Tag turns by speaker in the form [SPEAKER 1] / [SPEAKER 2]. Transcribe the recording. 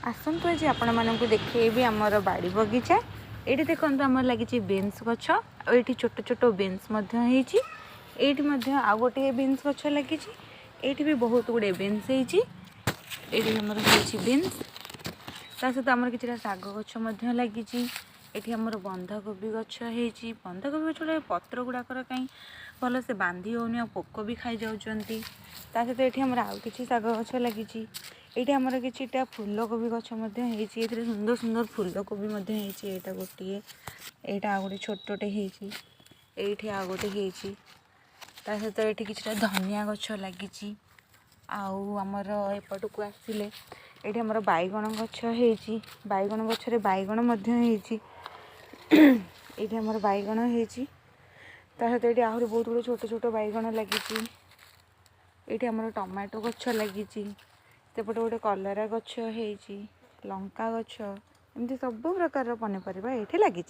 [SPEAKER 1] आसतु आज आपण मानक देखी आमर बाड़ी बगीचा ये देखो आम लगी बीन्स गछ ये छोट छोट बीन्स ये आउ गोटे बीन्स गछ लगी ये भी बहुत गुड़े बीन्स ये आमर बीन्स ता सहित आमर कि शाग गछ लगी ये आमर बंधाकोबी गछ हो बंधाकोबी गछ पत्र गुड़ाकर कहीं भल से बांधि होनी पोक भी खाई जाऊँगी सहित ये आमर आउ कि शाग गछ लगी ये आमर कि फूलकोबी गछ सुंदर सुंदर फूलकोबी यहाँ गोटे यहाँ आ गए छोटे ये आ गए सहित ये कि धनिया गछ लगी आमर एपट को आसिले ये आमर बैगण गछ हो बैगण गछरे बैगण ये आमर बैगण सहित ये आहरी बहुत गुड़े छोट छोट बैगण लगी ये आमर टमाटो गछ लगी सेपटे गोटे कलरा गछ हो लंका गछ एमती सब प्रकार पनीपरिया ये लगी।